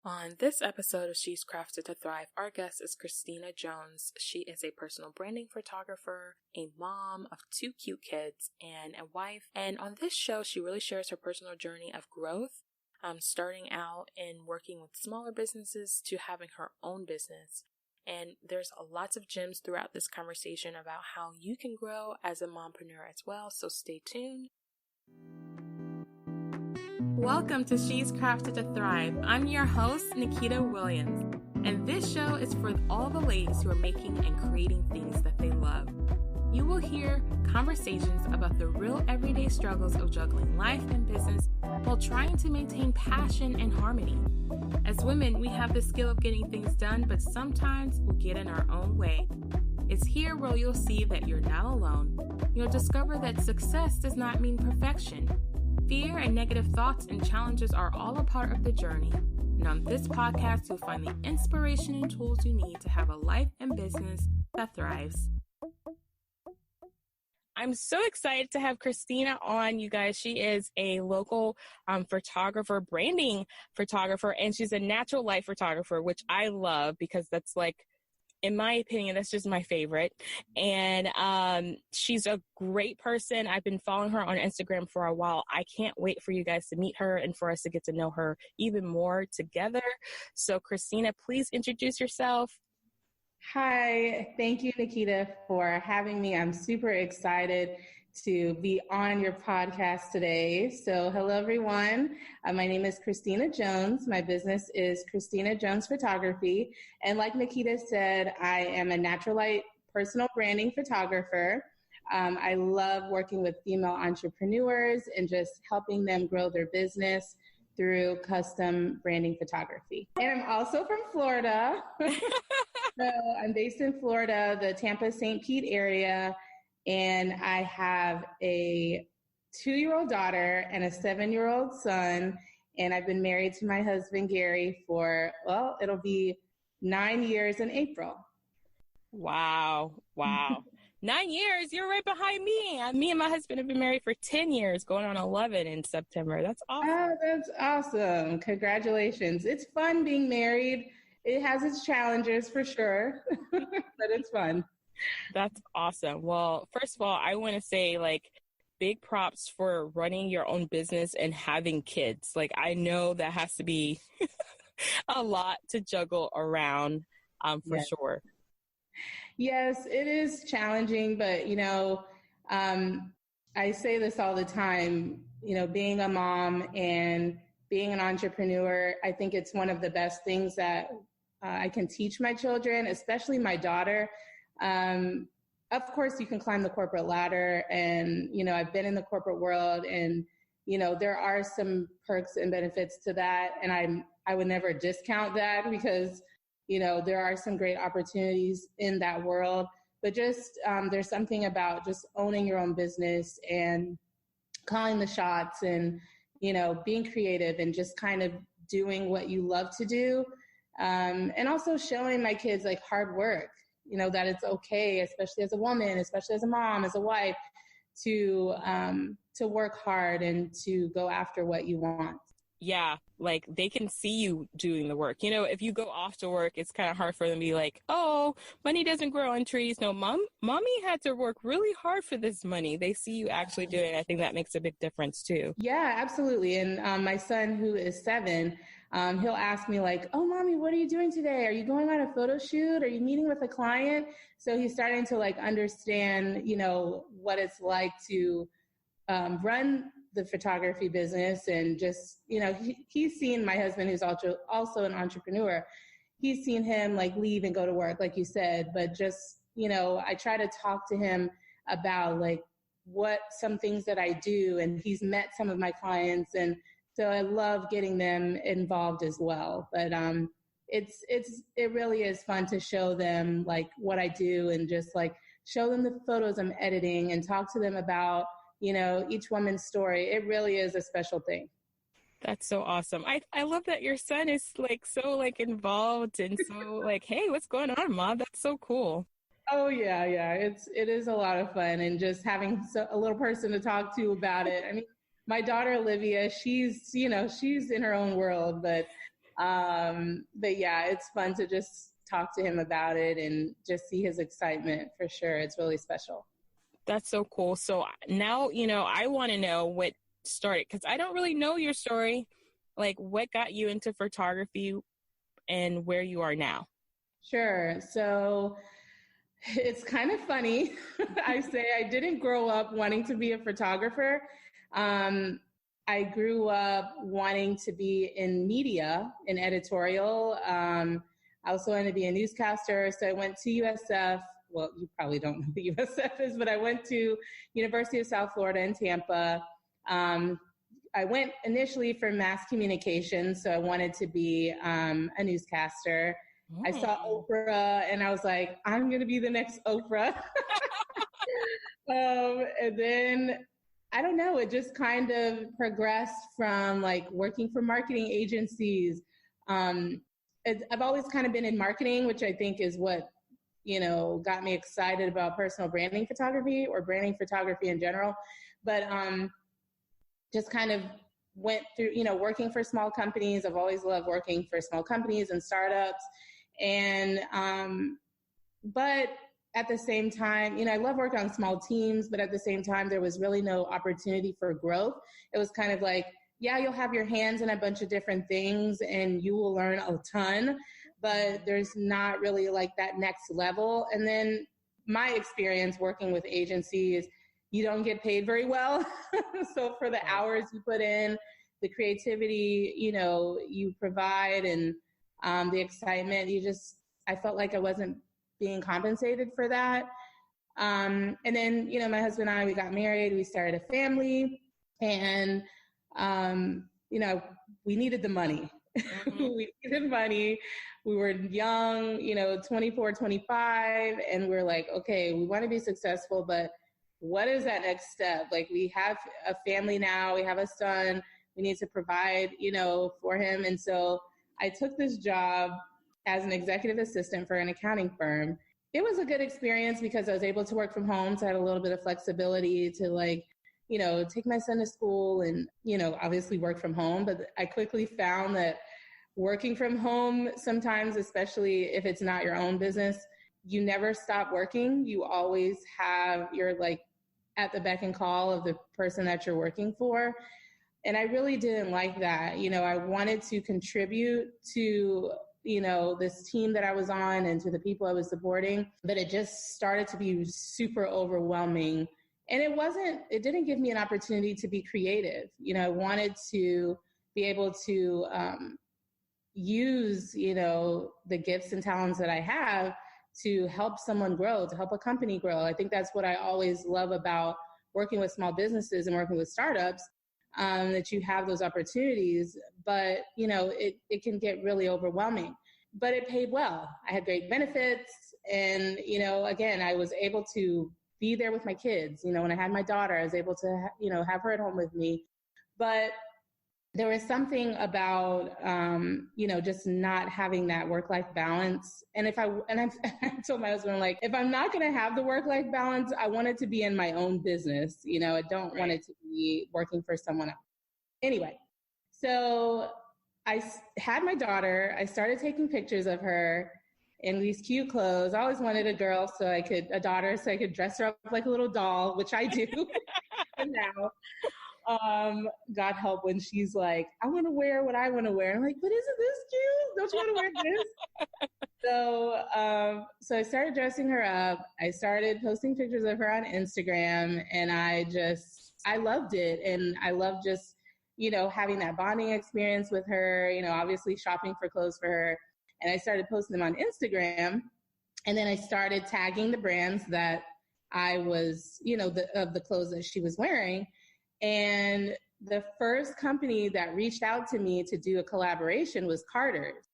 On this episode of She's Crafted to Thrive, our guest is Christina Jones. She is a personal branding photographer, a mom of 2 cute kids, and a wife. And on this show, she really shares her personal journey of growth, starting out in working with smaller businesses to having her own business. And there's lots of gems throughout this conversation about how you can grow as a mompreneur as well, so stay tuned. Welcome to She's Crafted to Thrive. I'm your host, Nikita Williams, and this show is for all the ladies who are making and creating things that they love. You will hear conversations about the real everyday struggles of juggling life and business while trying to maintain passion and harmony. As women, we have the skill of getting things done, but sometimes we get in our own way. It's here where you'll see that you're not alone. You'll discover that success does not mean perfection. Fear and negative thoughts and challenges are all a part of the journey. And on this podcast, you'll find the inspiration and tools you need to have a life and business that thrives. I'm so excited to have Christina on, you guys. She is a local photographer, branding photographer, and she's a natural light photographer, which I love because that's like, in my opinion, that's just my favorite. And she's a great person. I've been following her on Instagram for a while. I can't wait for you guys to meet her and for us to get to know her even more together. So Christina, please introduce yourself. Hi, thank you, Nikita, for having me. I'm super excited to be on your podcast today. So hello, everyone. My name is Christina Jones. My business is Christina Jones Photography. And like Nikita said, I am a natural light personal branding photographer. I love working with female entrepreneurs and just helping them grow their business through custom branding photography. And I'm also from Florida. So I'm based in Florida, the Tampa, St. Pete area. And I have a 2-year-old daughter and a 7-year-old son. And I've been married to my husband, Gary, for, well, it'll be 9 years in April. Wow. 9 years. You're right behind me. Me and my husband have been married for 10 years, going on 11 in September. That's awesome. Oh, that's awesome. Congratulations. It's fun being married. It has its challenges for sure, but it's fun. That's awesome. Well, first of all, I want to say big props for running your own business and having kids. I know that has to be a lot to juggle around for Yes. sure. Yes, it is challenging, but I say this all the time, being a mom and being an entrepreneur, I think it's one of the best things that I can teach my children, especially my daughter. Of course, you can climb the corporate ladder and, I've been in the corporate world and, there are some perks and benefits to that. And I would never discount that because, there are some great opportunities in that world, but just there's something about just owning your own business and calling the shots and, being creative and just kind of doing what you love to do. And also showing my kids hard work, that it's okay, especially as a woman, especially as a mom, as a wife, to work hard and to go after what you want. Yeah, they can see you doing the work. If you go off to work, it's kind of hard for them to be like, oh, money doesn't grow on trees. No, mommy had to work really hard for this money. They see you actually doing it. I think that makes a big difference too. Yeah, absolutely. And my son, who is 7, he'll ask me oh, mommy, what are you doing today? Are you going on a photo shoot? Are you meeting with a client? So he's starting to understand, what it's like to run the photography business and just, he's seen my husband, who's also an entrepreneur. He's seen him leave and go to work, like you said, but just, I try to talk to him about what some things that I do, and he's met some of my clients, and so I love getting them involved as well. But it really is fun to show them what I do and just show them the photos I'm editing and talk to them about each woman's story. It really is a special thing. That's so awesome. I love that your son is so involved and so hey, what's going on, Mom? That's so cool. Oh yeah. It is a lot of fun, and just having a little person to talk to about it. I mean, my daughter Olivia, she's in her own world, but But yeah, it's fun to just talk to him about it and just see his excitement for sure. It's really special. That's so cool. So now, I want to know what started, because I don't really know your story. Like, what got you into photography and where you are now? Sure. So it's kind of funny. I say I didn't grow up wanting to be a photographer. I grew up wanting to be in media, in editorial. I also wanted to be a newscaster. So I went to USF. Well, you probably don't know what USF is, but I went to University of South Florida in Tampa. I went initially for mass communication. So I wanted to be a newscaster. I saw Oprah and I was like, I'm going to be the next Oprah. And then, I don't know, it just kind of progressed from like working for marketing agencies. I've always kind of been in marketing, which I think is what, got me excited about personal branding photography or branding photography in general. But just kind of went through, working for small companies. I've always loved working for small companies and startups. And, but at the same time, I love working on small teams, but at the same time, there was really no opportunity for growth. It was kind of like, yeah, you'll have your hands in a bunch of different things and you will learn a ton, but there's not really like that next level. And then my experience working with agencies, you don't get paid very well. So for the hours you put in, the creativity, you provide and the excitement, I felt like I wasn't being compensated for that. And then, my husband and I, we got married, we started a family, and, we needed the money. We needed money. We were young, 24, 25, and we're like, okay, we want to be successful, but what is that next step? Like, we have a family now, we have a son, we need to provide, for him. And so I took this job as an executive assistant for an accounting firm. It was a good experience because I was able to work from home. So I had a little bit of flexibility to take my son to school and, obviously work from home. But I quickly found that working from home sometimes, especially if it's not your own business, you never stop working. You always you're like at the beck and call of the person that you're working for. And I really didn't like that. I wanted to contribute to this team that I was on and to the people I was supporting, but it just started to be super overwhelming. And it didn't give me an opportunity to be creative. I wanted to be able to use, the gifts and talents that I have to help someone grow, to help a company grow. I think that's what I always love about working with small businesses and working with startups, that you have those opportunities, but it can get really overwhelming, but it paid well. I had great benefits. And, again, I was able to be there with my kids. When I had my daughter, I was able to, have her at home with me, but there was something about, just not having that work-life balance. And I told my husband, like, if I'm not going to have the work-life balance, I want it to be in my own business. I don't want it to be working for someone else. Anyway, so I had my daughter. I started taking pictures of her in these cute clothes. I always wanted a daughter, so I could dress her up like a little doll, which I do now. God help when she's like, I want to wear what I want to wear. I'm like, but isn't this cute? Don't you want to wear this? So I started dressing her up. I started posting pictures of her on Instagram, and I loved it. And I loved just, having that bonding experience with her, obviously shopping for clothes for her. And I started posting them on Instagram. And then I started tagging the brands that I was, of the clothes that she was wearing. And the first company that reached out to me to do a collaboration was Carter's.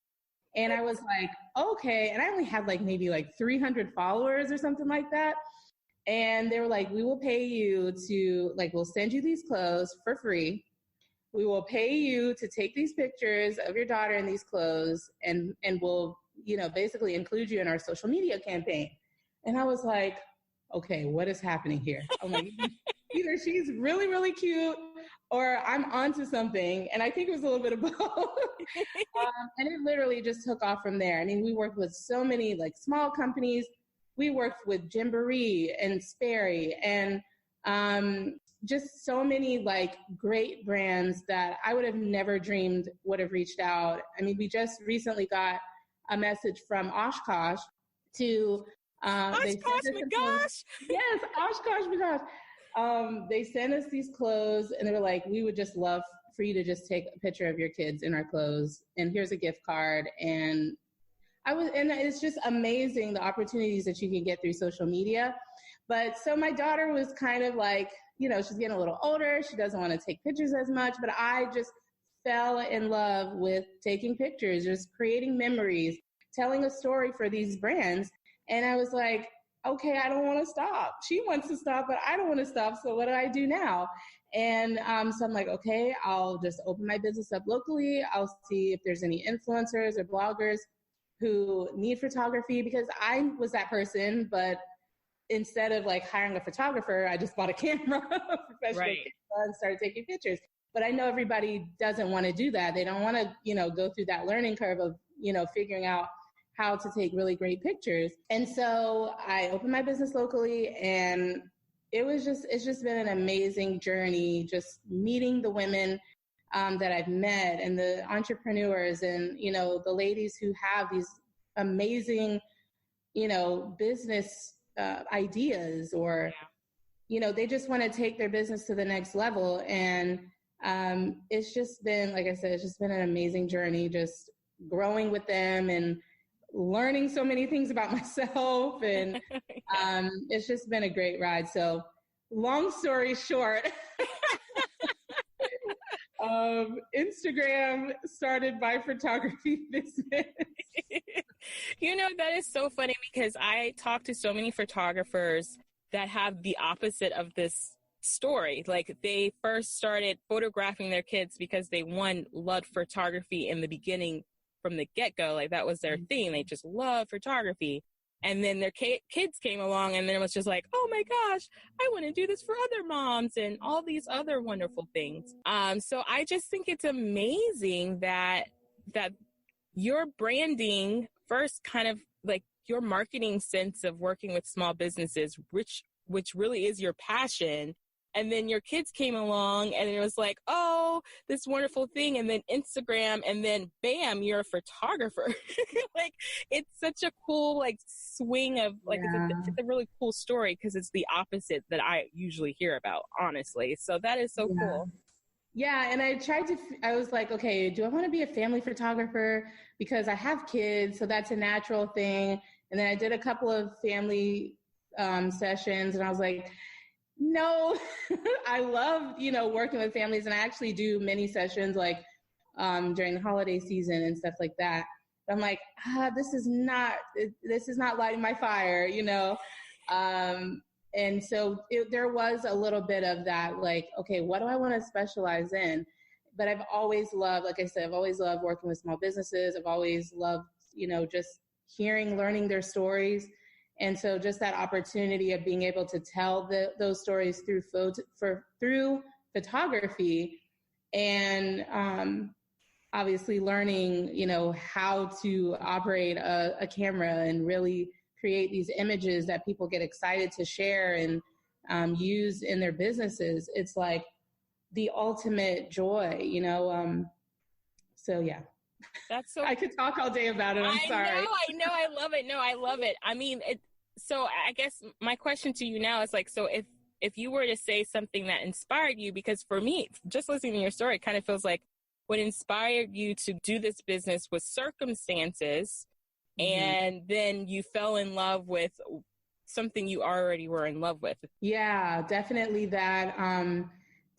And I was like, okay. And I only had maybe 300 followers or something like that. And they were like, we will pay you to, we'll send you these clothes for free. We will pay you to take these pictures of your daughter in these clothes, and we'll, basically include you in our social media campaign. And I was like, okay, what is happening here? I'm like, either she's really, really cute or I'm onto something. And I think it was a little bit of both. And it literally just took off from there. I mean, we worked with so many like small companies. We worked with Gymboree and Sperry and just so many like great brands that I would have never dreamed would have reached out. I mean, we just recently got a message from Oshkosh to Oshkosh McGosh. Yes, Oshkosh McGosh. They sent us these clothes and they were like, we would just love for you to just take a picture of your kids in our clothes and here's a gift card. And it's just amazing the opportunities that you can get through social media. But so my daughter was kind of like, you know, she's getting a little older. She doesn't want to take pictures as much, but I just fell in love with taking pictures, just creating memories, telling a story for these brands. And I was like, okay, I don't want to stop. She wants to stop, but I don't want to stop. So what do I do now? And so I'm like, okay, I'll just open my business up locally. I'll see if there's any influencers or bloggers who need photography, because I was that person, but instead of like hiring a photographer, I just bought a camera, professional camera, and started taking pictures. But I know everybody doesn't want to do that. They don't want to, you know, go through that learning curve of, you know, figuring out how to take really great pictures. And so I opened my business locally, and it's just been an amazing journey, just meeting the women that I've met and the entrepreneurs and, you know, the ladies who have these amazing, you know, business ideas, or, you know, they just want to take their business to the next level. And it's just been, like I said, it's just been an amazing journey, just growing with them and learning so many things about myself. And it's just been a great ride. So long story short, Instagram started my photography business. You know, that is so funny because I talk to so many photographers that have the opposite of this story. Like, they first started photographing their kids because they, one, loved photography in the beginning from the get-go. Like, that was their thing. They just loved photography. And then their kids came along, and then it was just like, oh my gosh, I want to do this for other moms and all these other wonderful things. So I just think it's amazing that your branding first, kind of like your marketing sense of working with small businesses, which really is your passion. And then your kids came along, and it was like, oh, this wonderful thing. And then Instagram, and then bam, you're a photographer. Like, it's such a cool, like, swing of, like, it's a really cool story, because it's the opposite that I usually hear about, honestly. So that is so cool. Yeah. And I was like, okay, do I want to be a family photographer? Because I have kids, so that's a natural thing. And then I did a couple of family sessions, and I was like, no, I love, you know, working with families, and I actually do many sessions like during the holiday season and stuff like that. But I'm like, this is not lighting my fire, you know? And so there was a little bit of that, like, okay, what do I want to specialize in? But I've always loved, like I said, I've always loved working with small businesses. I've always loved, you know, just learning their stories. And so just that opportunity of being able to tell those stories through photography, and obviously learning, you know, how to operate a camera and really create these images that people get excited to share and use in their businesses. It's like the ultimate joy, you know? So yeah. That's so. I could talk all day about it. I'm sorry. I know. I love it. No, I love it. I mean, so I guess my question to you now is like, so if you were to say something that inspired you, because for me, just listening to your story, it kind of feels like what inspired you to do this business was circumstances, and then you fell in love with something you already were in love with. Yeah, definitely that.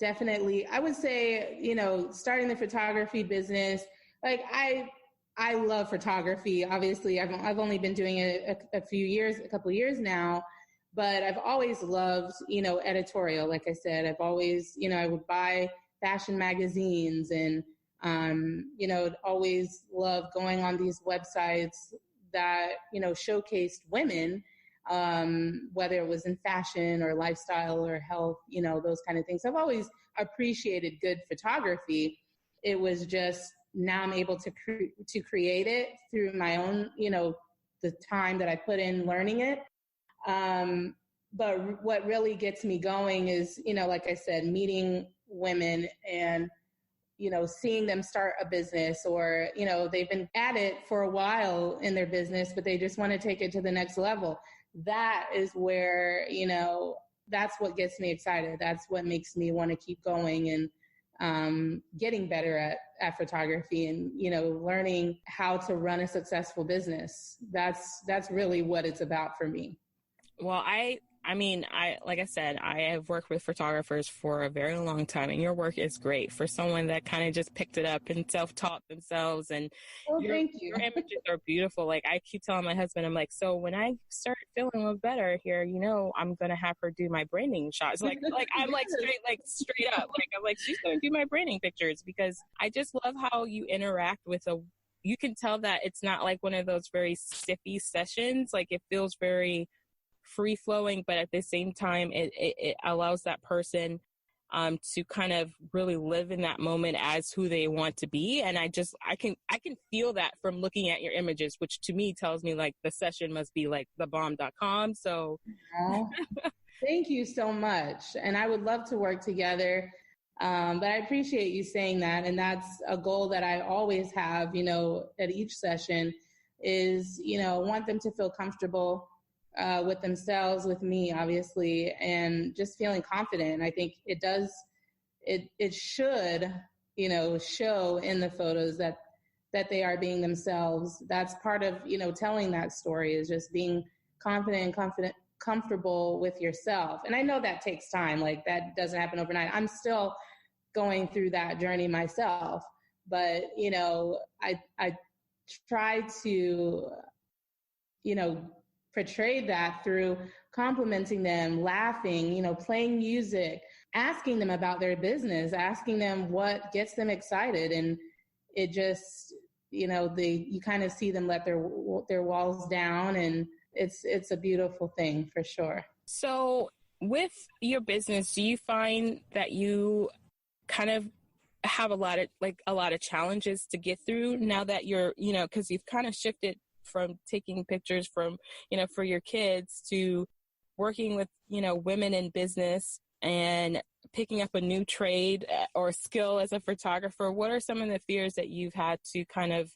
Definitely. I would say, you know, starting the photography business, like I love photography. Obviously, I've only been doing it a couple years now, but I've always loved, you know, editorial. Like I said, I've always, you know, I would buy fashion magazines, and, you know, always loved going on these websites that, you know, showcased women, whether it was in fashion or lifestyle or health, those kind of things. I've always appreciated good photography. It was just now I'm able to create it through my own, the time that I put in learning it. But what really gets me going is, like I said, meeting women and, seeing them start a business or, they've been at it for a while in their business, but they just want to take it to the next level. That is where, that's what gets me excited. That's what makes me want to keep going and getting better at photography and, learning how to run a successful business. That's really what it's about for me. Well, like I said, I have worked with photographers for a very long time, and your work is great for someone that kind of just picked it up and self-taught themselves. And thank you. Your images are beautiful. Like I keep telling my husband, I'm like, so when I start feeling a little better here, I'm going to have her do my branding shots. Like I'm like straight up. Like I'm like, she's going to do my branding pictures because I just love how you interact with you can tell that it's not like one of those very stiffy sessions. Like it feels very free flowing, but at the same time, it allows that person to kind of really live in that moment as who they want to be. And I can feel that from looking at your images, which to me tells me like the session must be like thebomb.com. So thank you so much. And I would love to work together. But I appreciate you saying that. And that's a goal that I always have, at each session is, want them to feel comfortable with themselves, with me, obviously, and just feeling confident. I think it does, it should, show in the photos that they are being themselves. That's part of, telling that story is just being confident, comfortable with yourself. And I know that takes time. Like that doesn't happen overnight. I'm still going through that journey myself, but, I try to, portray that through complimenting them, laughing, playing music, asking them about their business, asking them what gets them excited. And it just, you kind of see them let their walls down, and it's a beautiful thing for sure. So with your business, do you find that you kind of have a lot of challenges to get through now that you're, because you've kind of shifted from taking pictures from, for your kids to working with, women in business and picking up a new trade or skill as a photographer? What are some of the fears that you've had to kind of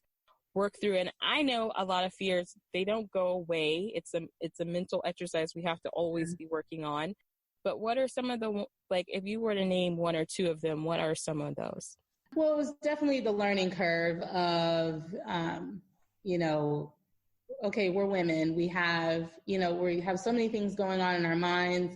work through? And I know a lot of fears, they don't go away. It's a mental exercise we have to always be working on. But what are some of the, like, if you were to name one or two of them, what are some of those? Well, it was definitely the learning curve of, okay, we're women. We have so many things going on in our minds.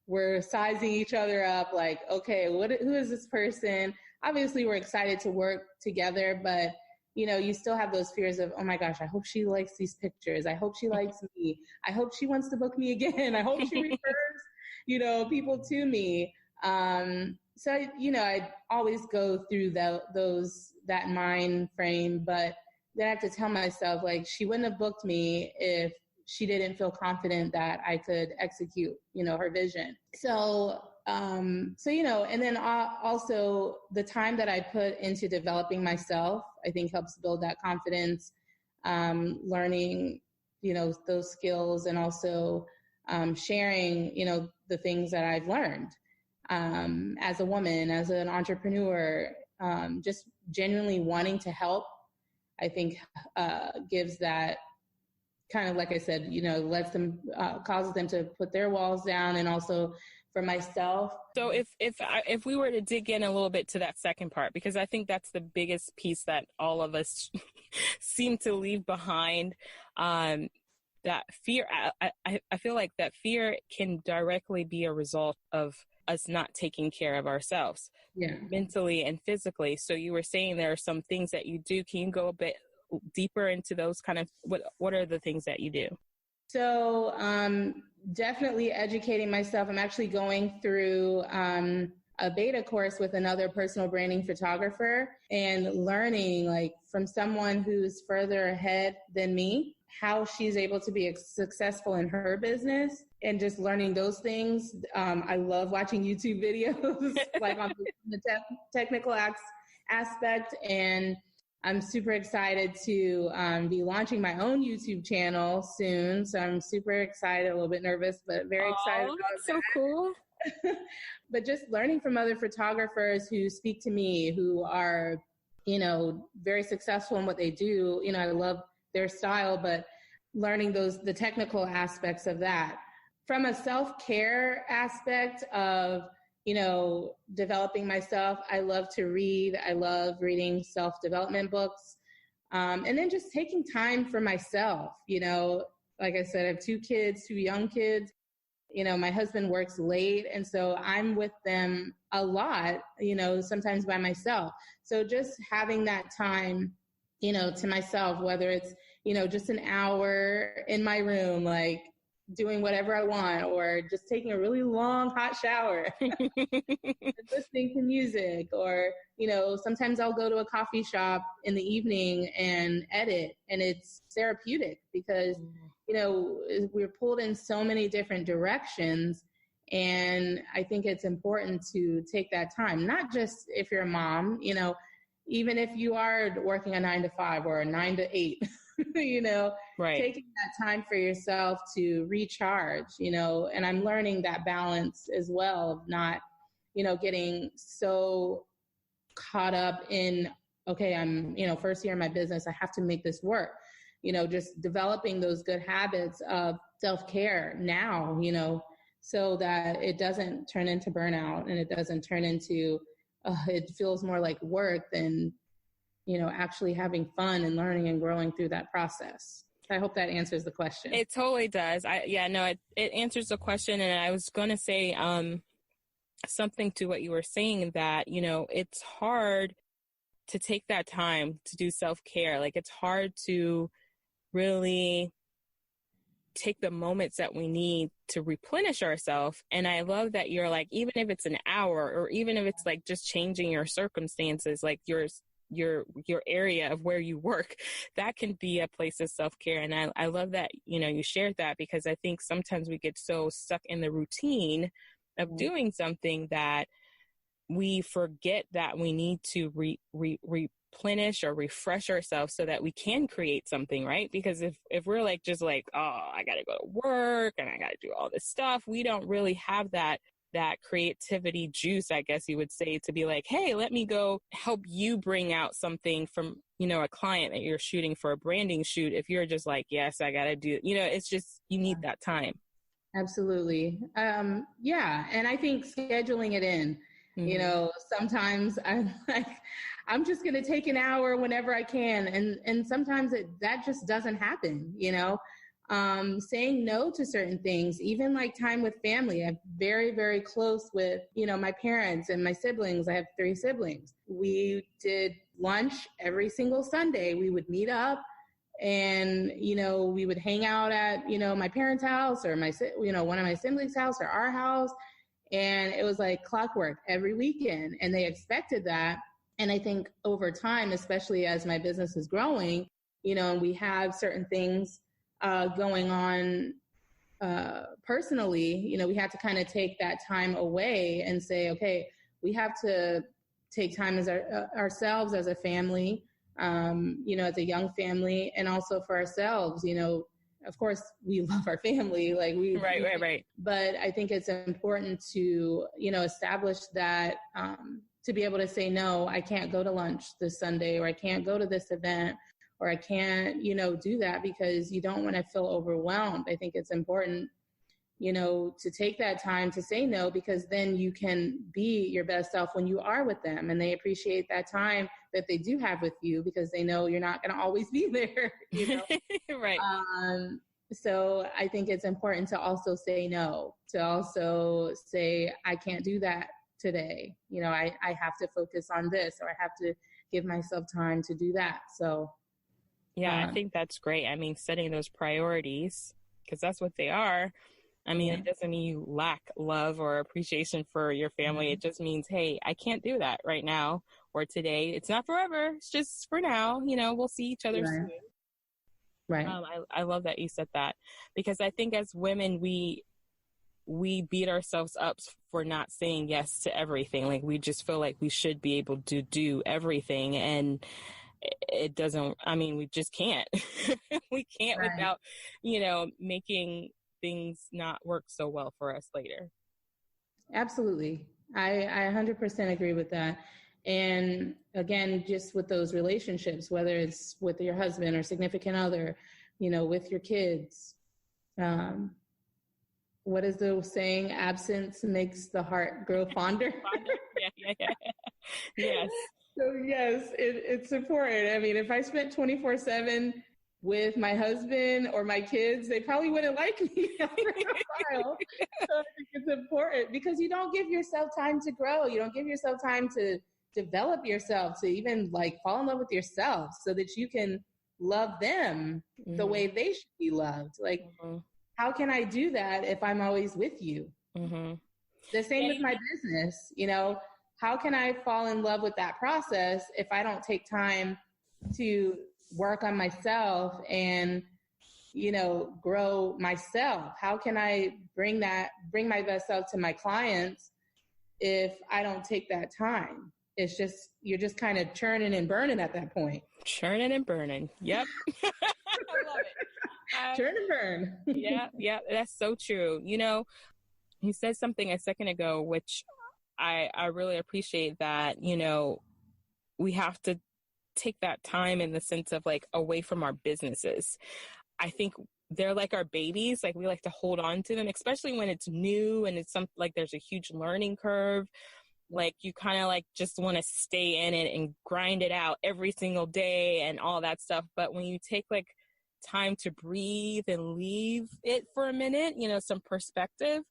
We're sizing each other up like, okay, who is this person? Obviously, we're excited to work together, but, you still have those fears of, oh my gosh, I hope she likes these pictures. I hope she likes me. I hope she wants to book me again. I hope she refers, people to me. So, I always go through that mind frame, but then I have to tell myself, like, she wouldn't have booked me if she didn't feel confident that I could execute, her vision. So, and then also the time that I put into developing myself, I think helps build that confidence, learning, those skills, and also sharing, the things that I've learned as a woman, as an entrepreneur, just genuinely wanting to help. I think gives that kind of, like I said, lets them, causes them to put their walls down, and also for myself. So if we were to dig in a little bit to that second part, because I think that's the biggest piece that all of us seem to leave behind, that fear, I feel like that fear can directly be a result of us not taking care of ourselves, mentally and physically. So you were saying there are some things that you do. Can you go a bit deeper into those kind of, what are the things that you do? So definitely educating myself. I'm actually going through a beta course with another personal branding photographer and learning, like, from someone who's further ahead than me, how she's able to be successful in her business and just learning those things. I love watching YouTube videos, like on the technical aspect. And I'm super excited to be launching my own YouTube channel soon. So I'm super excited, a little bit nervous, but very excited about that's so cool. But just learning from other photographers who speak to me, who are, very successful in what they do. I love their style, but learning the technical aspects of that. From a self-care aspect of, developing myself, I love to read. I love reading self-development books. And then just taking time for myself, like I said, I have 2 young kids. My husband works late, and so I'm with them a lot, sometimes by myself. So just having that time, to myself, whether it's, just an hour in my room, like doing whatever I want, or just taking a really long hot shower, listening to music, or, sometimes I'll go to a coffee shop in the evening and edit, and it's therapeutic because we're pulled in so many different directions. And I think it's important to take that time, not just if you're a mom, even if you are working a 9 to 5 or a 9 to 8, right. Taking that time for yourself to recharge, and I'm learning that balance as well of not, getting so caught up in, okay, I'm, first year in my business, I have to make this work. Just developing those good habits of self-care now, so that it doesn't turn into burnout and it doesn't turn into, it feels more like work than, actually having fun and learning and growing through that process. I hope that answers the question. It totally does. It answers the question. And I was going to say something to what you were saying, that, it's hard to take that time to do self-care. Like, it's hard to really take the moments that we need to replenish ourselves. And I love that you're like, even if it's an hour, or even if it's like just changing your circumstances, like your area of where you work, that can be a place of self-care. And I love that, you shared that, because I think sometimes we get so stuck in the routine of doing something that we forget that we need to replenish or refresh ourselves so that we can create something, right? Because if we're like, just like, oh, I got to go to work and I got to do all this stuff, we don't really have that creativity juice, I guess you would say, to be like, hey, let me go help you bring out something from, a client that you're shooting for a branding shoot. If you're just like, yes, I got to do, it's just, you need that time. Absolutely. Yeah. And I think scheduling it in, sometimes I'm like, I'm just going to take an hour whenever I can. And sometimes that just doesn't happen, saying no to certain things, even like time with family. I'm very, very close with, my parents and my siblings. I have 3 siblings. We did lunch every single Sunday. We would meet up and, we would hang out at, my parents' house or one of my siblings' house or our house. And it was like clockwork every weekend. And they expected that. And I think over time, especially as my business is growing, and we have certain things going on personally, we have to kind of take that time away and say, okay, we have to take time as ourselves as a family, as a young family, and also for ourselves. Of course, we love our family, like right. But I think it's important to, establish that, to be able to say, no, I can't go to lunch this Sunday, or I can't go to this event, or I can't, do that, because you don't want to feel overwhelmed. I think it's important, to take that time to say no, because then you can be your best self when you are with them, and they appreciate that time that they do have with you, because they know you're not going to always be there, Right. So I think it's important to also say no, to also say, I can't do that today. I have to focus on this, or I have to give myself time to do that. So yeah, I think that's great. I mean, setting those priorities, because that's what they are. I mean, It doesn't mean you lack love or appreciation for your family. It just means, hey, I can't do that right now or today. It's not forever. It's just for now. We'll see each other soon. Right. I love that you said that, because I think as women, we beat ourselves up for not saying yes to everything. Like, we just feel like we should be able to do everything. And it doesn't, I mean, we just can't. We can't Right. without, making things not work so well for us later. Absolutely. I 100% agree with that. And again, just with those relationships, whether it's with your husband or significant other, with your kids, what is the saying? Absence makes the heart grow fonder. Yeah. Yes. So yes, it's important. I mean, if I spent 24/7 with my husband or my kids, they probably wouldn't like me after a while. So I think it's important because you don't give yourself time to grow. You don't give yourself time to develop yourself, to even like fall in love with yourself so that you can love them the way they should be loved. Like, how can I do that if I'm always with you? The same with my business, how can I fall in love with that process if I don't take time to work on myself and, grow myself? How can I bring my best self to my clients if I don't take that time? It's just, you're just kind of churning and burning at that point. Churning and burning. Yep. I love it. Churn and burn. Yeah. That's so true. You said something a second ago, which I really appreciate, that, we have to take that time in the sense of like away from our businesses. I think they're like our babies. Like, we like to hold on to them, especially when it's new and it's like there's a huge learning curve. Like, you kind of like just want to stay in it and grind it out every single day and all that stuff. But when you take like time to breathe and leave it for a minute, some perspective,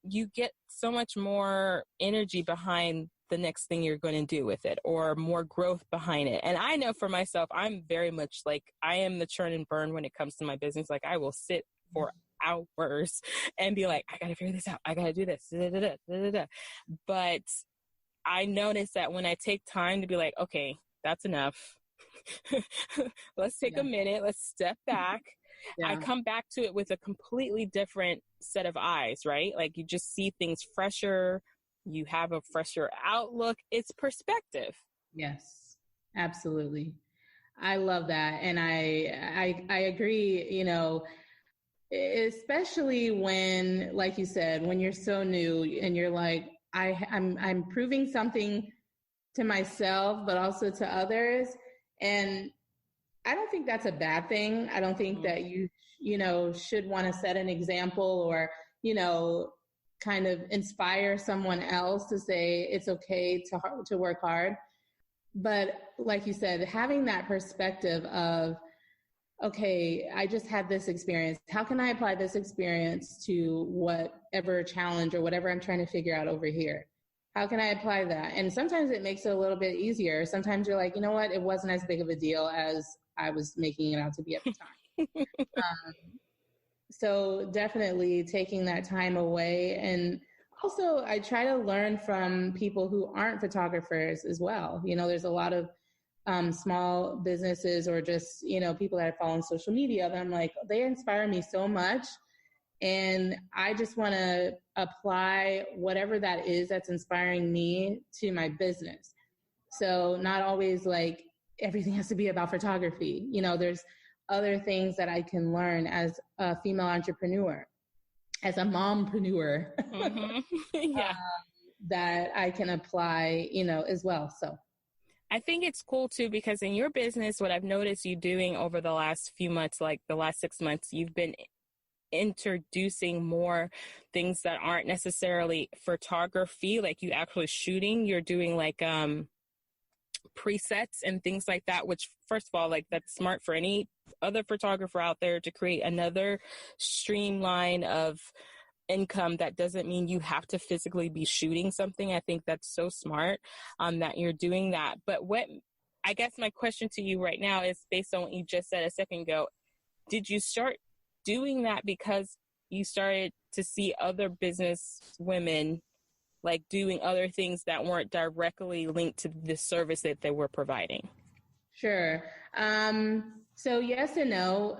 you get so much more energy behind the next thing you're going to do with it, or more growth behind it. And I know for myself, I'm very much like, I am the churn and burn when it comes to my business. Like, I will sit for hours and be like, I got to figure this out. I got to do this. But I notice that when I take time to be like, okay, that's enough. Let's take a minute. Let's step back. Yeah. I come back to it with a completely different set of eyes, right? Like, you just see things fresher. You have a fresher outlook. It's perspective. Yes, absolutely. I love that. And I agree, especially when, like you said, when you're so new and you're like, I'm proving something to myself, but also to others. And I don't think that's a bad thing. I don't think that you should want to set an example or, kind of inspire someone else to say it's okay to work hard. But like you said, having that perspective of, okay, I just had this experience. How can I apply this experience to whatever challenge or whatever I'm trying to figure out over here? How can I apply that? And sometimes it makes it a little bit easier. Sometimes you're like, you know what? It wasn't as big of a deal as I was making it out to be at the time. So definitely taking that time away. And also I try to learn from people who aren't photographers as well. There's a lot of small businesses or just, people that I follow on social media that I'm like, they inspire me so much. And I just want to apply whatever that is that's inspiring me to my business. So not always like everything has to be about photography. There's other things that I can learn as a female entrepreneur, as a mompreneur, that I can apply, as well. So I think it's cool too, because in your business, what I've noticed you doing over the last few months, like the last 6 months, you've been introducing more things that aren't necessarily photography, like you actually shooting. You're doing like presets and things like that, which first of all, like that's smart for any other photographer out there to create another streamline of income. That doesn't mean you have to physically be shooting something. I think that's so smart that you're doing that. But I guess my question to you right now is based on what you just said a second ago. Did you start doing that because you started to see other business women like doing other things that weren't directly linked to the service that they were providing? Sure. So yes and no.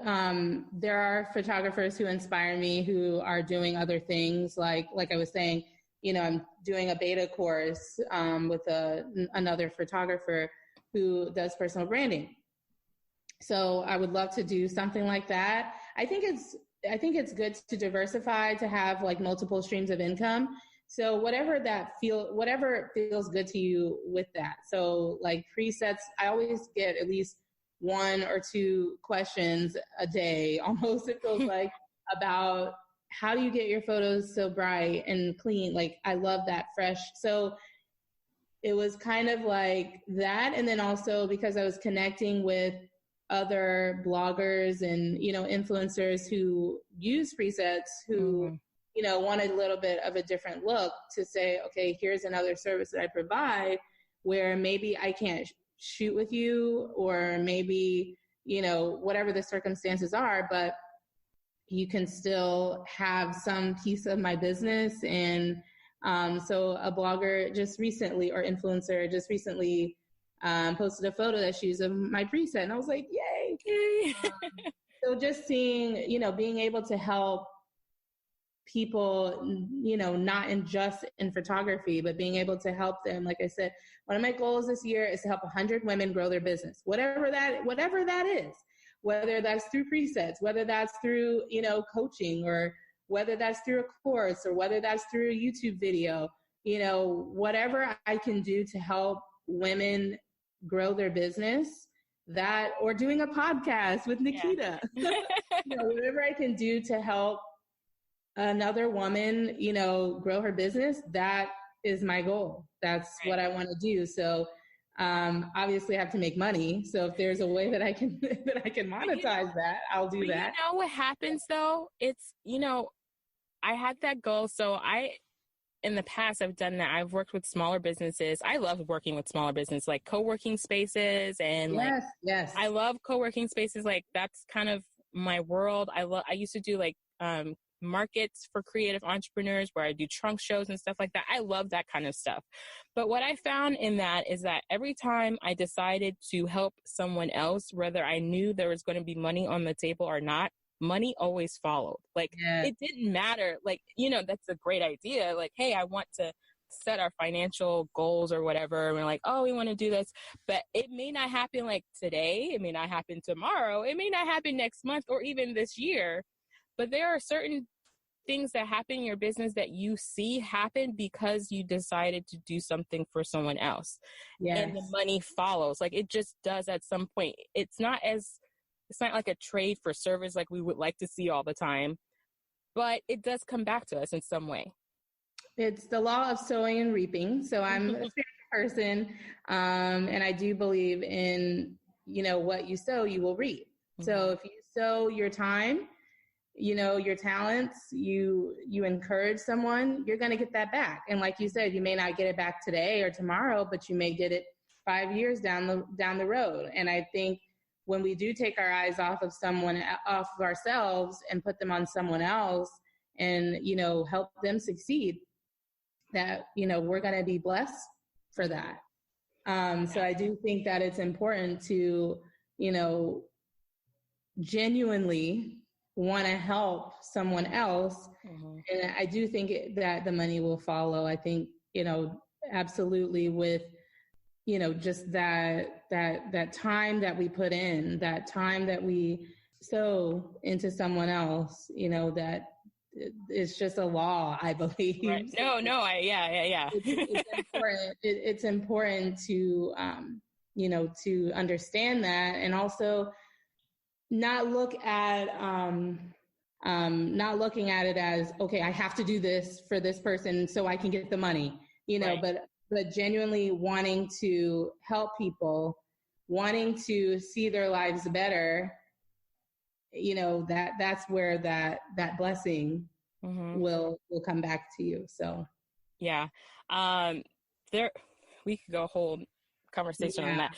There are photographers who inspire me who are doing other things. Like I was saying, I'm doing a beta course with another photographer who does personal branding. So I would love to do something like that. I think it's good to diversify, to have like multiple streams of income. So whatever feels good to you with that. So like presets, I always get at least 1 or 2 questions a day, almost, it feels like, about how do you get your photos so bright and clean? Like, I love that fresh. So it was kind of like that. And then also because I was connecting with other bloggers and, influencers who use presets, who, wanted a little bit of a different look, to say, okay, here's another service that I provide where maybe I can't shoot with you, or maybe, whatever the circumstances are, but you can still have some piece of my business. And so a blogger just recently, or influencer just recently, posted a photo that she used of my preset, and I was like, yay. So just seeing, being able to help people, not just in photography, but being able to help them. Like I said, one of my goals this year is to help 100 women grow their business, whatever that is, whether that's through presets, whether that's through, coaching, or whether that's through a course, or whether that's through a YouTube video, whatever I can do to help women grow their business, or doing a podcast with Nikita, whatever I can do to help another woman, grow her business, that is my goal. That's what I want to do. So obviously I have to make money. So if there's a way that I can monetize that, I'll do that. You know what happens though? It's, I had that goal. So in the past, I've done that. I've worked with smaller businesses. I love working with smaller business, like co-working spaces. And yes. I love co-working spaces. Like, that's kind of my world. I used to do like, markets for creative entrepreneurs where I do trunk shows and stuff like that. I love that kind of stuff. But what I found in that is that every time I decided to help someone else, whether I knew there was going to be money on the table or not, money always followed. Like, It didn't matter. Like, that's a great idea. Like, hey, I want to set our financial goals or whatever. And we're like, oh, we want to do this, but it may not happen like today. It may not happen tomorrow. It may not happen next month or even this year. But there are certain things that happen in your business that you see happen because you decided to do something for someone else. Yes. And the money follows. Like, it just does at some point. It's not like a trade for service like we would like to see all the time, but it does come back to us in some way. It's the law of sowing and reaping. So I'm a spiritual person, and I do believe in, what you sow, you will reap. Mm-hmm. So if you sow your time, your talents, you encourage someone, you're going to get that back. And like you said, you may not get it back today or tomorrow, but you may get it 5 years down the road. And I think when we do take our eyes off of ourselves and put them on someone else and, help them succeed, that, we're going to be blessed for that. So I do think that it's important to, genuinely want to help someone else. Mm-hmm. And I do think that the money will follow. I think, absolutely, with, just that time that we put in, that time that we sow into someone else, that it's just a law, I believe. Right. Yeah. It's important. It's important to, to understand that, and also not looking at it as, okay, I have to do this for this person so I can get the money, right. but genuinely wanting to help people, wanting to see their lives better, that's where that blessing mm-hmm. will come back to you. So, yeah. We could go a whole conversation on that.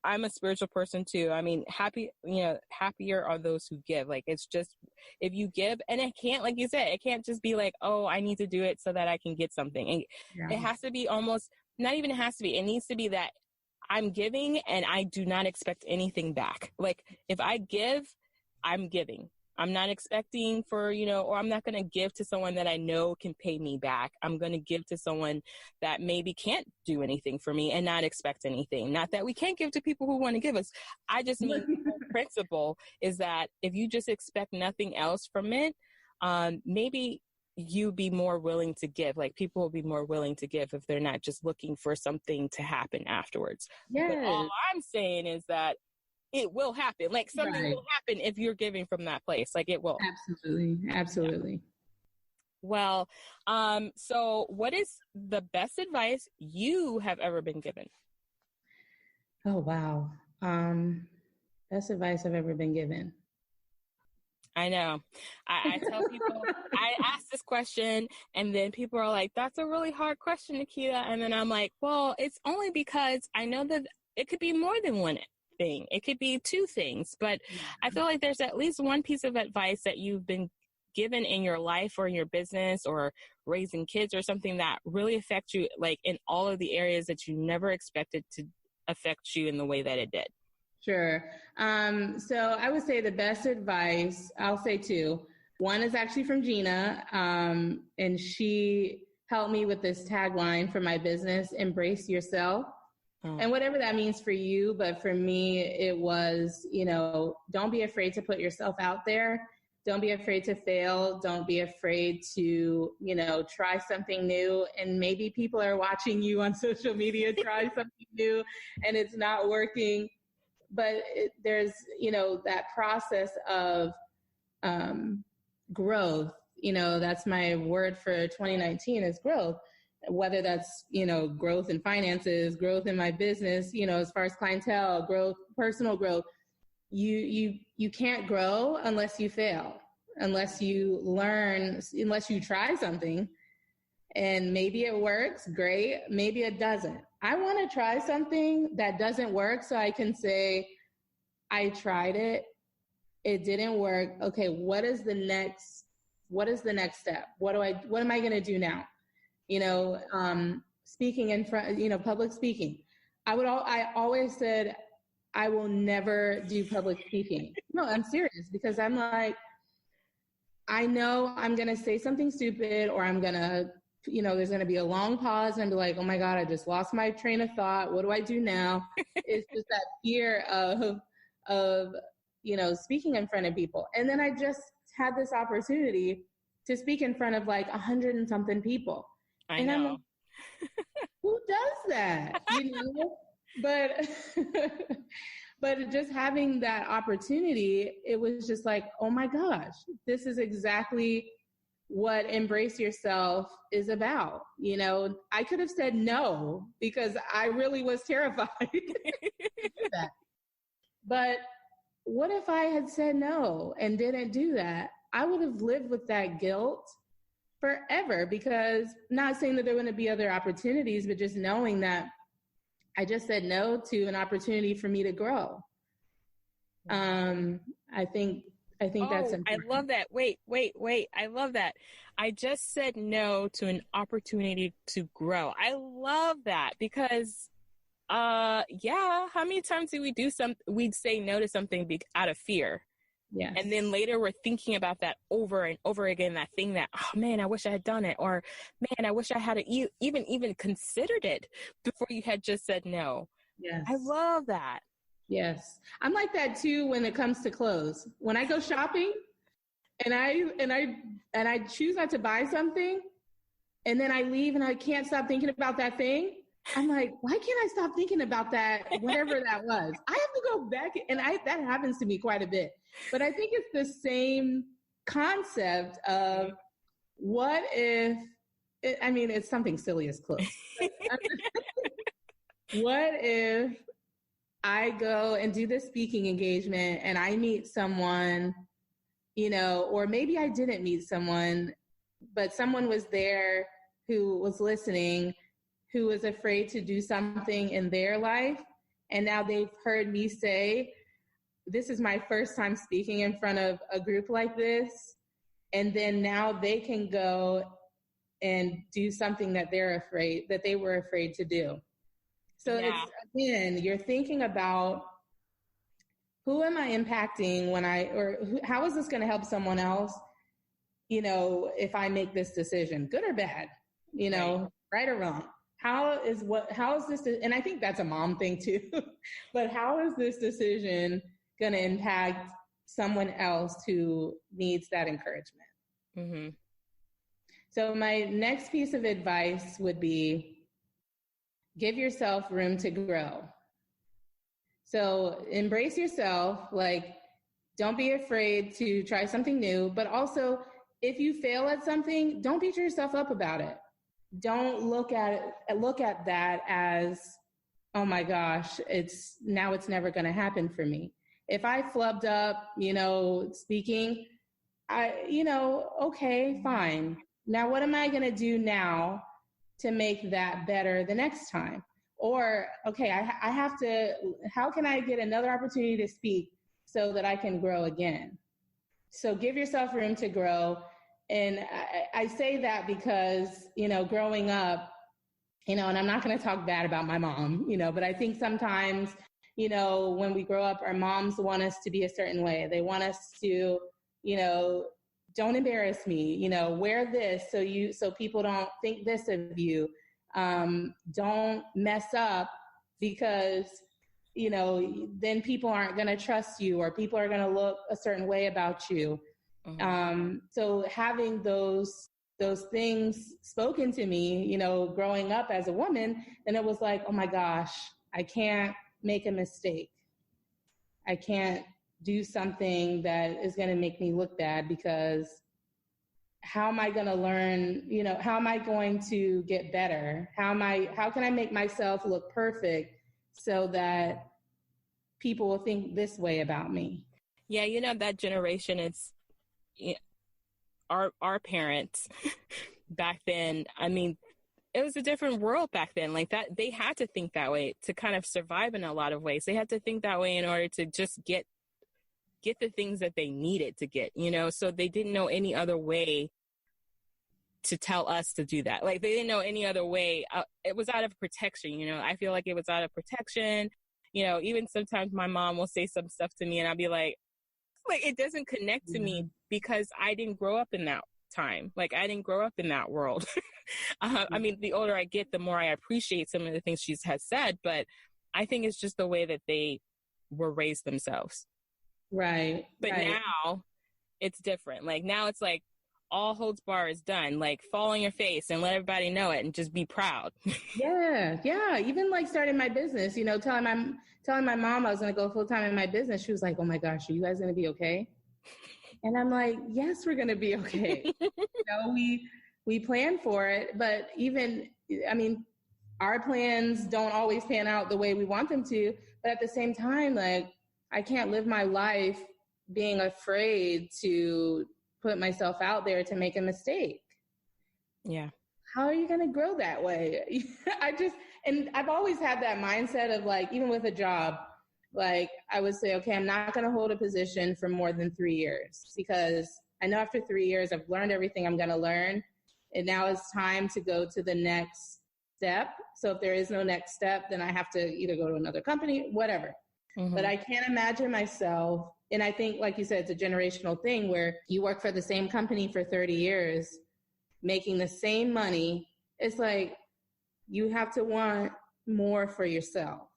I'm a spiritual person too. Happier are those who give. Like, it's just, if you give, and it can't, like you said, it can't just be like, oh, I need to do it so that I can get something. And it has to be almost, not even it has to be, it needs to be that I'm giving and I do not expect anything back. Like if I give, I'm giving. I'm not expecting for, or I'm not going to give to someone that I know can pay me back. I'm going to give to someone that maybe can't do anything for me and not expect anything. Not that we can't give to people who want to give us. I just mean the principle is that if you just expect nothing else from it, maybe you be more willing to give. Like people will be more willing to give if they're not just looking for something to happen afterwards. Yes. But all I'm saying is that it will happen. Like something will happen if you're giving from that place. Like it will. Absolutely. Yeah. Well, so what is the best advice you have ever been given? Oh, wow. Best advice I've ever been given. I know. I tell people, I ask this question and then people are like, that's a really hard question, Nikita. And then I'm like, well, it's only because I know that it could be more than one thing. It could be two things, but I feel like there's at least one piece of advice that you've been given in your life or in your business or raising kids or something that really affects you, like in all of the areas that you never expected to affect you in the way that it did. Sure. So I would say the best advice, I'll say two. One is actually from Gina, and she helped me with this tagline for my business, Embrace Yourself. And whatever that means for you, but for me, it was, don't be afraid to put yourself out there. Don't be afraid to fail. Don't be afraid to, try something new. And maybe people are watching you on social media, try something new and it's not working. But there's, that process of growth. That's my word for 2019 is growth. Whether that's, growth in finances, growth in my business, as far as clientele, growth, personal growth, you can't grow unless you fail, unless you learn, unless you try something. And maybe it works, great. Maybe it doesn't. I want to try something that doesn't work so I can say, I tried it. It didn't work. Okay, what is the next step? What am I going to do now? Speaking in front, public speaking. I always said, I will never do public speaking. No, I'm serious because I'm like, I know I'm going to say something stupid or I'm going to, there's going to be a long pause and be like, oh my God, I just lost my train of thought. What do I do now? It's just that fear of, speaking in front of people. And then I just had this opportunity to speak in front of like 100 and something people. I know. I'm like, who does that? But but just having that opportunity, it was just like, oh my gosh, this is exactly what Embrace Yourself is about. I could have said no because I really was terrified to do that. But what if I had said no and didn't do that? I would have lived with that guilt forever, because not saying that there wouldn't be other opportunities, but just knowing that I just said no to an opportunity for me to grow. I think that's important. I love that. Wait. I love that. I just said no to an opportunity to grow. I love that because, how many times do we'd say no to something out of fear? Yes. And then later we're thinking about that over and over again, that thing that, oh man, I wish I had done it. Or man, I wish I had even considered it before you had just said no. Yes. I love that. Yes. I'm like that too when it comes to clothes. When I go shopping and I choose not to buy something and then I leave and I can't stop thinking about that thing, I'm like, why can't I stop thinking about that, whatever that was? I have to go back, and that happens to me quite a bit. But I think it's the same concept of what if, it's something silly as clothes. What if I go and do this speaking engagement and I meet someone, or maybe I didn't meet someone, but someone was there who was listening, who was afraid to do something in their life. And now they've heard me say, this is my first time speaking in front of a group like this. And then now they can go and do something that they were afraid to do. So it's, again, you're thinking about, who am I impacting how is this going to help someone else? If I make this decision, good or bad, right or wrong, how is this, and I think that's a mom thing too, but how is this decision going to impact someone else who needs that encouragement? Mm-hmm. So my next piece of advice would be, give yourself room to grow. So embrace yourself, don't be afraid to try something new, but also if you fail at something, don't beat yourself up about it. Don't look at that as, oh my gosh, it's never going to happen for me. If I flubbed up, speaking, okay, fine. Now, what am I going to do now to make that better the next time? Or, okay, how can I get another opportunity to speak so that I can grow again? So give yourself room to grow. And I say that because, growing up, and I'm not going to talk bad about my mom, but I think sometimes, when we grow up, our moms want us to be a certain way. They want us to, don't embarrass me, wear this so people don't think this of you. Don't mess up because, then people aren't going to trust you, or people are going to look a certain way about you. Mm-hmm. So having those things spoken to me, growing up as a woman, and it was like, oh my gosh, I can't make a mistake. I can't do something that is going to make me look bad, because how am I going to learn? How am I going to get better? How can I make myself look perfect so that people will think this way about me? Yeah, that generation, it's our parents back then. I mean, it was a different world back then. Like that, they had to think that way to kind of survive in a lot of ways. They had to think that way in order to just get the things that they needed to get, so they didn't know any other way to tell us to do that. Like they didn't know any other way. It was out of protection. I feel like it was out of protection. Even sometimes my mom will say some stuff to me and I'll be like it doesn't connect to me because I didn't grow up in that time. Like I didn't grow up in that world. I mean, the older I get, the more I appreciate some of the things she has said, but I think it's just the way that they were raised themselves. Right. But now it's different. Like now it's like all holds bar is done. Like fall on your face and let everybody know it and just be proud. Yeah. Even like starting my business, telling my mom I was going to go full time in my business. She was like, oh my gosh, are you guys going to be okay? And I'm like, yes, we're going to be okay. We plan for it, but our plans don't always pan out the way we want them to. But at the same time, like I can't live my life being afraid to put myself out there to make a mistake. Yeah. How are you going to grow that way? And I've always had that mindset of like, even with a job, like I would say, okay, I'm not going to hold a position for more than 3 years, because I know after 3 years, I've learned everything I'm going to learn. And now it's time to go to the next step. So if there is no next step, then I have to either go to another company, whatever. Mm-hmm. But I can't imagine myself. And I think, like you said, it's a generational thing where you work for the same company for 30 years, making the same money. It's like, you have to want more for yourself.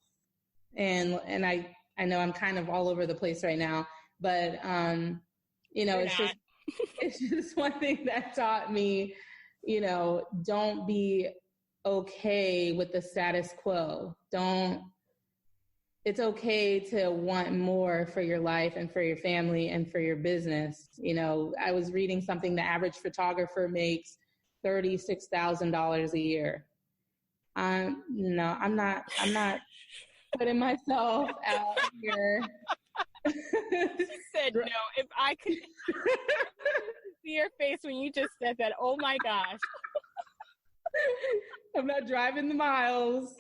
And I know I'm kind of all over the place right now, but, it's just one thing that taught me, don't be okay with the status quo. It's okay to want more for your life and for your family and for your business. I was reading something, the average photographer makes $36,000 a year. No, I'm not putting myself out here. She said, no, if I could see your face when you just said that, oh my gosh. I'm not driving the miles,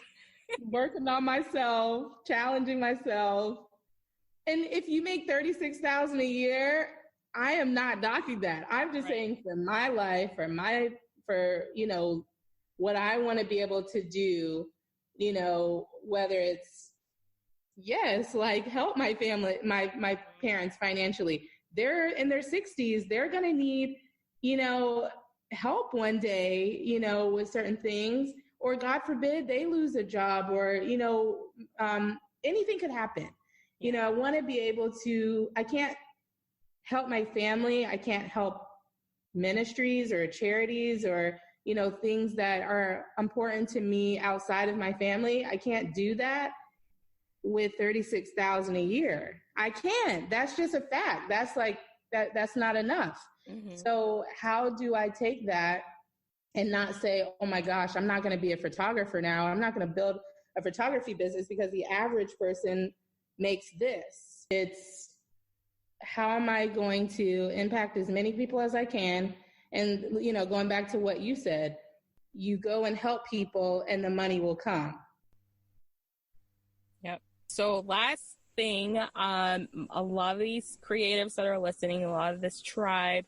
working on myself, challenging myself. And if you make $36,000 a year, I am not knocking that. I'm just saying for my life, for what I want to be able to do, whether it's, yes, like help my family, my parents financially. They're in their 60s. They're going to need, help one day, with certain things, or God forbid they lose a job, or, anything could happen. I want to be able to, I can't help my family. I can't help ministries or charities or, things that are important to me outside of my family. I can't do that with $36,000 a year. I can't. That's just a fact. That's like, that's not enough. Mm-hmm. So how do I take that and not say, oh my gosh, I'm not going to be a photographer now. I'm not going to build a photography business because the average person makes this. It's how am I going to impact as many people as I can? And, going back to what you said, you go and help people and the money will come. Yep. So last thing, a lot of these creatives that are listening, a lot of this tribe,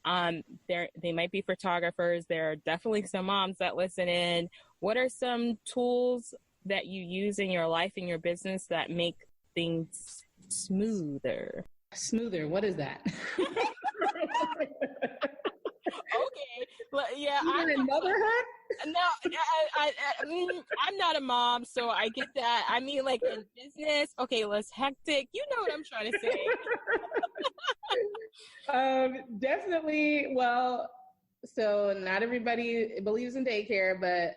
they might be photographers. There are definitely some moms that listen in. What are some tools that you use in your life, in your business, that make things smoother? Smoother? What is that? Okay. Well, yeah. I'm in motherhood? No, I'm not a mom, so I get that. I mean, like in business, okay, less hectic. You know what I'm trying to say. Definitely. Well, so not everybody believes in daycare, but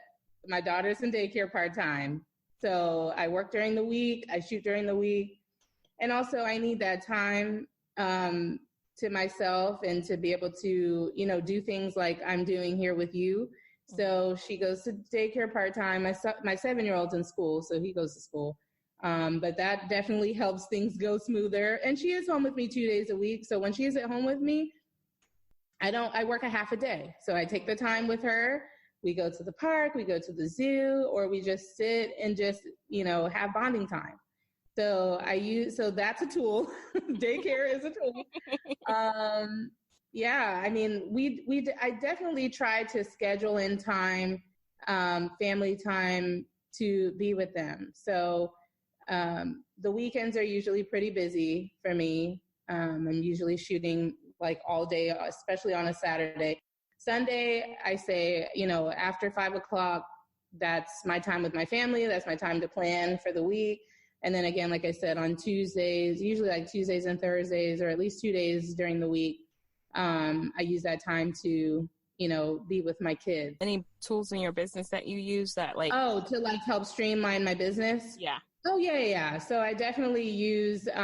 my daughter's in daycare part-time. So I work during the week, I shoot during the week. And also I need that time to myself and to be able to, do things like I'm doing here with you. So she goes to daycare part-time. My 7-year-old's in school, so he goes to school. But that definitely helps things go smoother. And she is home with me 2 days a week. So when she is at home with me, I work a half a day. So I take the time with her. We go to the park, we go to the zoo, or we just sit and just, have bonding time. So that's a tool. Daycare is a tool. Yeah, I mean, I definitely try to schedule in time, family time to be with them. So the weekends are usually pretty busy for me. I'm usually shooting like all day, especially on a Saturday. Sunday, I say, after 5:00, that's my time with my family. That's my time to plan for the week. And then again, like I said, on Tuesdays, usually like Tuesdays and Thursdays, or at least 2 days during the week, I use that time to, be with my kids. Any tools in your business that you use that like... Oh, to like help streamline my business? Yeah. Oh, yeah. So I definitely use, so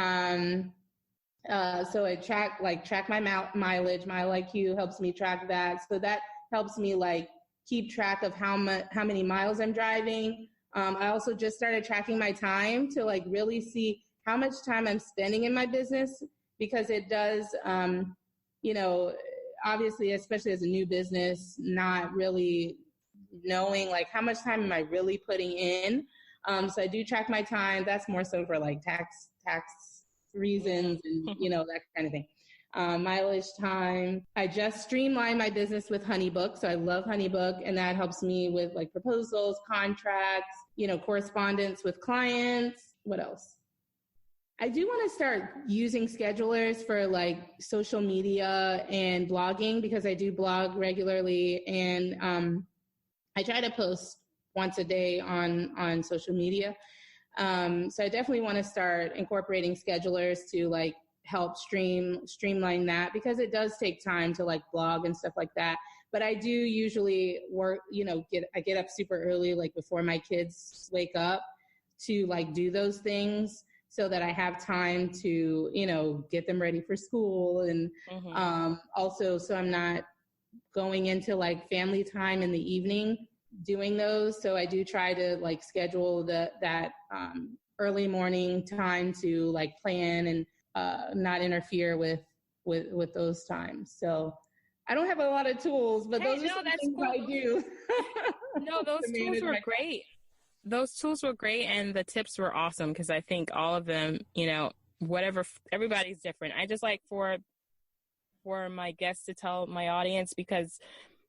I track my mileage. MileIQ helps me track that. So that helps me like keep track of how many miles I'm driving. I also just started tracking my time to like really see how much time I'm spending in my business, because it does, obviously, especially as a new business, not really knowing like how much time am I really putting in. So I do track my time. That's more so for like tax reasons and, that kind of thing. Mileage time. I just streamlined my business with HoneyBook. So I love HoneyBook, and that helps me with like proposals, contracts, correspondence with clients. What else? I do want to start using schedulers for like social media and blogging, because I do blog regularly, and I try to post once a day on social media. So I definitely want to start incorporating schedulers to like help streamline that, because it does take time to like blog and stuff like that. But I do usually work, I get up super early, like before my kids wake up, to like do those things so that I have time to, get them ready for school. And also so I'm not going into like family time in the evening doing those. So I do try to like schedule that early morning time to like plan and not interfere with those times. So I don't have a lot of tools, but those are some things cool. I do. No, those tools were great. Those tools were great, and the tips were awesome, because I think all of them, everybody's different. I just like for my guests to tell my audience, because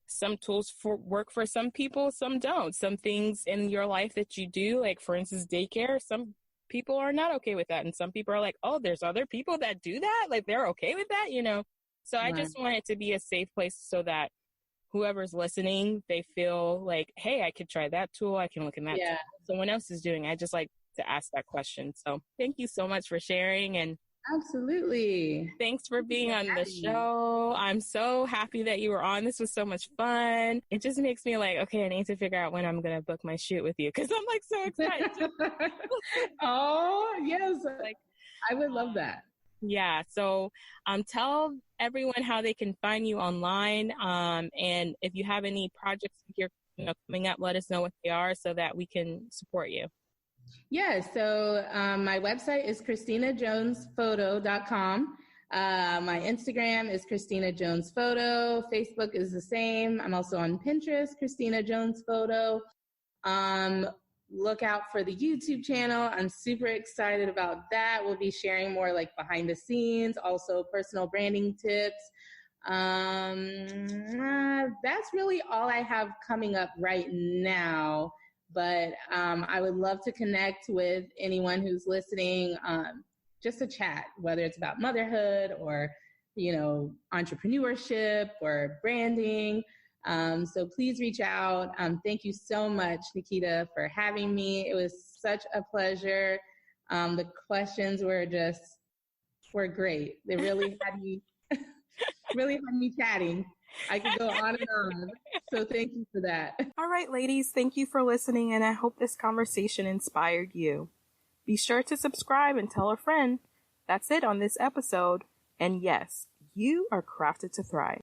some tools work for some people, some don't. Some things in your life that you do, like for instance, daycare, some people are not okay with that. And some people are like, oh, there's other people that do that. Like they're okay with that, you know? So I just want it to be a safe place so that whoever's listening, they feel like, hey, I could try that tool. I can look in that tool someone else is doing. I just like to ask that question. So thank you so much for sharing. And absolutely. Thanks for being on the show. I'm so happy that you were on. This was so much fun. It just makes me like, okay, I need to figure out when I'm going to book my shoot with you because I'm like so excited. Oh, yes. Like, I would love that. Yeah. So tell everyone how they can find you online. And if you have any projects you're coming up, let us know what they are so that we can support you. Yeah, so my website is ChristinaJonesPhoto.com. My Instagram is Christina Jones Photo. Facebook is the same. I'm also on Pinterest, Christina Jones Photo. Look out for the YouTube channel. I'm super excited about that. We'll be sharing more like behind the scenes, also personal branding tips. That's really all I have coming up right now. But I would love to connect with anyone who's listening, just to chat, whether it's about motherhood or, entrepreneurship or branding. So please reach out. Thank you so much, Nikita, for having me. It was such a pleasure. The questions were great. They really had me, chatting. I could go on and on. So thank you for that. All right, ladies, thank you for listening, and I hope this conversation inspired you. Be sure to subscribe and tell a friend. That's it on this episode. And yes, you are crafted to thrive.